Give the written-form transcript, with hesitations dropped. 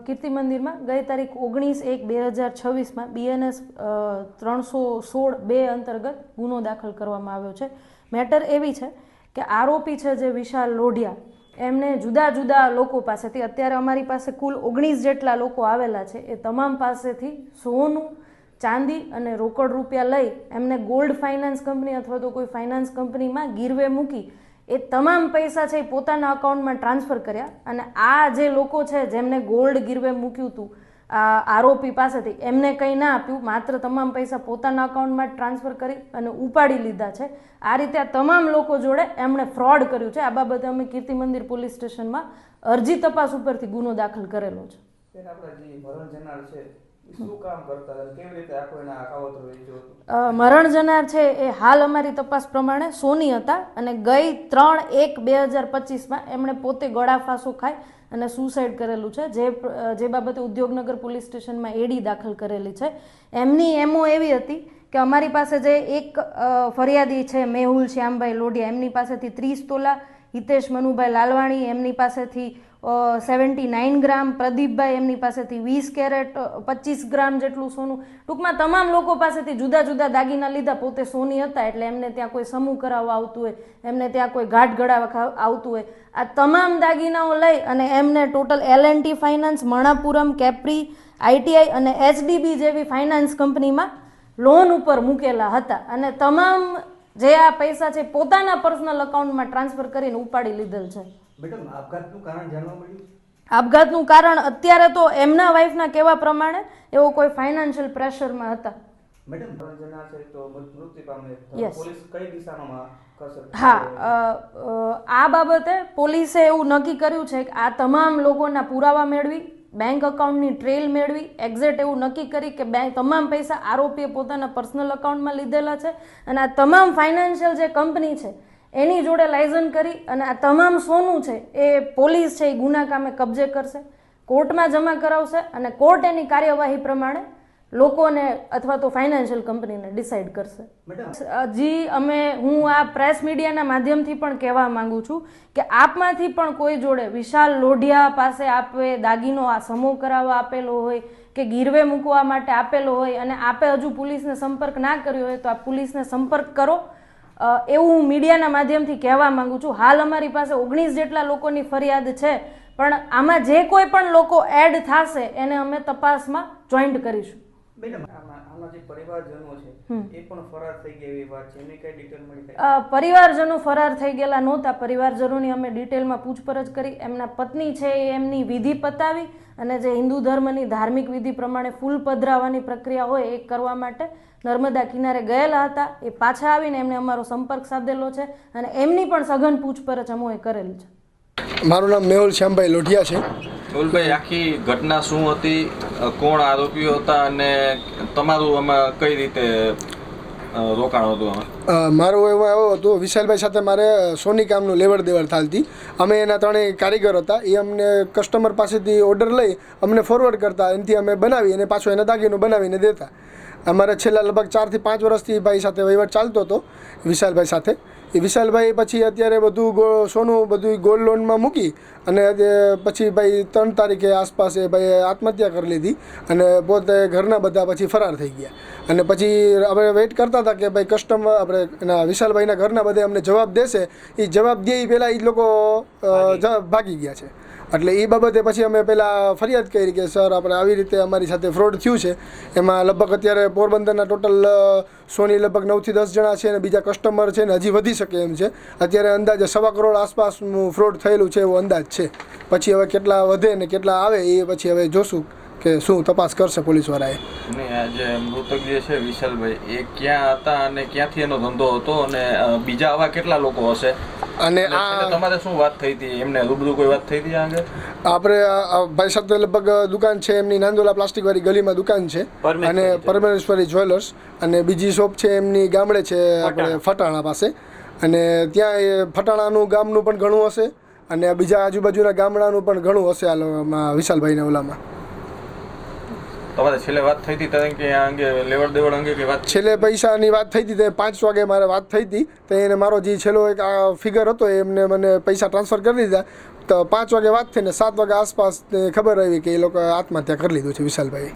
કીર્તિ મંદિરમાં ગઈ તારીખ 19/1/2026 BNS 316(2) અંતર્ગત ગુનો દાખલ કરવામાં આવ્યો છે। મેટર એવી છે કે આરોપી છે જે વિશાલ લોઢિયા એમને જુદા જુદા લોકો પાસેથી, અત્યારે અમારી પાસે કુલ 19 જેટલા લોકો આવેલા છે, એ તમામ પાસેથી સોનું, ચાંદી અને રોકડ રૂપિયા લઈ એમને ગોલ્ડ ફાઇનાન્સ કંપની અથવા તો કોઈ ફાઇનાન્સ કંપનીમાં ગીરવે મૂકી એ તમામ પૈસા છે એ પોતાના અકાઉન્ટમાં ટ્રાન્સફર કર્યા। અને આ જે લોકો છે જેમને ગોલ્ડ ગીરવે મૂક્યું હતું આરોપી પાસેથી, એમને કંઈ ના આપ્યું, માત્ર તમામ પૈસા પોતાના અકાઉન્ટમાં ટ્રાન્સફર કરી અને ઉપાડી લીધા છે। આ રીતે આ તમામ લોકો જોડે એમણે ફ્રોડ કર્યું છે। આ બાબતે અમે કીર્તિ મંદિર પોલીસ સ્ટેશનમાં અરજી તપાસ ઉપરથી ગુનો દાખલ કરેલો છે। મરણ જનાર છે એ હાલ અમારી તપાસ પ્રમાણે સોની હતા અને ગઈ 3/1/2025 એમણે પોતે ગળા ફાંસો ખાઈ અને સુસાઇડ કરેલું છે, જે બાબતે ઉદ્યોગનગર પોલીસ સ્ટેશનમાં એડી દાખલ કરેલી છે। એમની એમઓ એવી હતી કે અમારી પાસે જે એક ફરિયાદી છે મેહુલ શ્યામભાઈ લોઢિયા, એમની પાસેથી 30 તોલા, હિતેશ મનુભાઈ લાલવાણી એમની પાસેથી 79 ગ્રામ, પ્રદીપભાઈ એમની પાસેથી 20 કેરેટ 25 ગ્રામ જેટલું સોનું, ટૂંકમાં તમામ લોકો પાસેથી જુદા જુદા દાગીના લીધા। પોતે સોની હતા એટલે એમને ત્યાં કોઈ સમૂહ કરાવવા આવતું હોય, એમને ત્યાં કોઈ ગાંઠ ગળાવા આવતું હોય, આ તમામ દાગીનાઓ લઈ અને એમને total L&T finance, Manappuram, Capri, ITI અને HDB જેવી ફાઇનાન્સ કંપનીમાં લોન ઉપર મૂકેલા હતા અને તમામ જે આ પૈસા છે પોતાના પર્સનલ અકાઉન્ટમાં ટ્રાન્સફર કરીને ઉપાડી લીધેલ છે। મેડમ, આપઘાતનું કારણ જાણવા મળ્યું? આપઘાતનું કારણ અત્યારે તો એમના વાઈફના કહેવા પ્રમાણે એવો કોઈ ફાઇનાન્શિયલ પ્રેશરમાં હતા। મેડમ, મૃત્યુ પામે પોલીસ કઈ દિશામાં કરશે? હા, આ બાબતે પોલીસે એવું નક્કી કર્યું છે કે આ તમામ લોકોના પુરાવા મેળવી, બેંક અકાઉન્ટની ટ્રેલ મેળવી, એક્ઝેક્ટ એવું નક્કી કરી કે તમામ પૈસા આરોપીએ પોતાના પર્સનલ અકાઉન્ટમાં લીધેલા છે અને આ તમામ ફાઇનાન્શિયલ જે કંપની છે એની જોડે લાયઝન કરી અને આ તમામ સોનું છે એ પોલીસ છે એ ગુના કામે કબજે કરશે, કોર્ટમાં જમા કરાવશે અને કોર્ટ એની કાર્યવાહી પ્રમાણે લોકોને અથવા તો ફાઇનાન્શિયલ કંપનીને ડિસાઇડ કરશે। હું આ પ્રેસ મીડિયાના માધ્યમથી પણ કહેવા માંગુ છું કે આપમાંથી પણ કોઈ જોડે વિશાલ લોઢિયા પાસે આપે દાગીનો આ સમૂહ કરાવવા આપેલો હોય કે ગીરવે મૂકવા માટે આપેલો હોય અને આપે હજુ પોલીસને સંપર્ક ના કર્યો હોય તો આપ પોલીસને સંપર્ક કરો, એવું હું મીડિયાના માધ્યમથી કહેવા માંગુ છું। હાલ અમારી પાસે 19 જેટલા લોકોની ફરિયાદ છે, પણ આમાં જે કોઈ પણ લોકો એડ થશે એને અમે તપાસમાં જોઈન્ટ કરીશું। મેડમ, આમાં જે પરિવારજનો છે એ પણ ફરાર થઈ ગયા એવી વાત છે, એની કઈ ડિટેલ મળી? પરિવારજનો ફરાર થઈ ગયેલા નહોતા। પરિવારજનોની અમે ડિટેલમાં પૂછપરછ કરી, એમના પત્ની છે એ એમની વિધિ પતાવી અને જે હિન્દુ ધર્મની ધાર્મિક વિધિ પ્રમાણે ફૂલ પધરાવવાની પ્રક્રિયા હોય એ કરવા માટે નર્મદા કિનારે ગયેલા હતા। એ પાછા આવીને એમને અમારો સંપર્ક સાધેલો છે અને એમની પણ સઘન પૂછપરછ અમોએ કરેલી છે। મારું નામ મેહુલ શ્યામભાઈ લોઢિયા છે। મેહુલભાઈ, આખી ઘટના શું હતી, કોણ આરોપીઓ હતા અને તમારું આમાં કઈ રીતે રોકાણ હતું? મારું એવું હતું, વિશાલભાઈ સાથે મારે સોની કામનું લેવડ દેવડ ચાલતી। અમે એના ત્રણેય કારીગર હતા, એ અમને કસ્ટમર પાસેથી ઓર્ડર લઈ અમને ફોરવર્ડ કરતા, એનાથી અમે બનાવી અને પાછો એને દાગીનો બનાવીને દેતા। અમારે છેલ્લા લગભગ 4 થી 5 વર્ષથી ભાઈ સાથે વહીવટ ચાલતો હતો વિશાલભાઈ સાથે। એ વિશાલભાઈ પછી અત્યારે બધું સોનું બધું ગોલ્ડ લોનમાં મૂકી અને પછી ભાઈ 3 તારીખે આસપાસ એ ભાઈ આત્મહત્યા કરી લીધી અને પોતે ઘરના બધા પછી ફરાર થઈ ગયા। અને પછી અમે વેઇટ કરતા હતા કે ભાઈ કસ્ટમર આપણે એના વિશાલભાઈના ઘરના બધે અમને જવાબ દેશે, એ જવાબ દે એ પહેલાં એ લોકો ભાગી ગયા છે। એટલે એ બાબતે પછી અમે પહેલાં ફરિયાદ કરી કે સર આપણે આવી રીતે અમારી સાથે ફ્રોડ થયું છે। એમાં લગભગ અત્યારે પોરબંદરના ટોટલ સોની લગભગ 9 થી 10 જણા છે અને બીજા કસ્ટમર છે ને હજી વધી શકે એમ છે। અત્યારે અંદાજે 1.25 કરોડ આસપાસનું ફ્રોડ થયેલું છે એવો અંદાજ છે। પછી હવે કેટલા વધે ને કેટલા આવે એ પછી હવે જોશું કે શું તપાસ કરશે પોલીસવાળાએ। જે મૃતક જે છે વિશાલભાઈ, એ ક્યાં હતા અને ક્યાંથી એનો ધંધો હતો અને બીજા આવા કેટલા લોકો હશે અને તમારે શું વાત થઈ હતી, એમને રૂબરૂ કોઈ વાત થઈ હતી આગળ? આપણે ભાઈ સાથે લગભગ દુકાન છે એમની નાંદોલા પ્લાસ્ટિકવાળી ગલીમાં દુકાન છે અને પરમેશ્વરી જ્વેલર્સ, અને બીજી શોપ છે એમની ગામડે છે આપણે ફટાણા પાસે, અને ત્યાં એ ફટાણાનું ગામનું પણ ઘણું હશે અને બીજા આજુબાજુના ગામડાનું પણ ઘણું હશે આ વિશાલભાઈના ઓલામાં। તમારે છેલ્લે વાત થઈ હતી ત્યારે કે આ અંગે લેવડ દેવડ અંગે કે વાત છેલ્લે પૈસાની વાત થઈ હતી તે 5 વાગે મારે વાત થઈ હતી તો એને મારો જે છેલ્લો એક આ ફિગર હતો એમને મને પૈસા ટ્રાન્સફર કરી દીધા તો 5 વાગે વાત થઈને 7 વાગે આસપાસ ખબર આવી કે એ લોકો આત્મહત્યા કરી લીધું છે વિશાલભાઈ.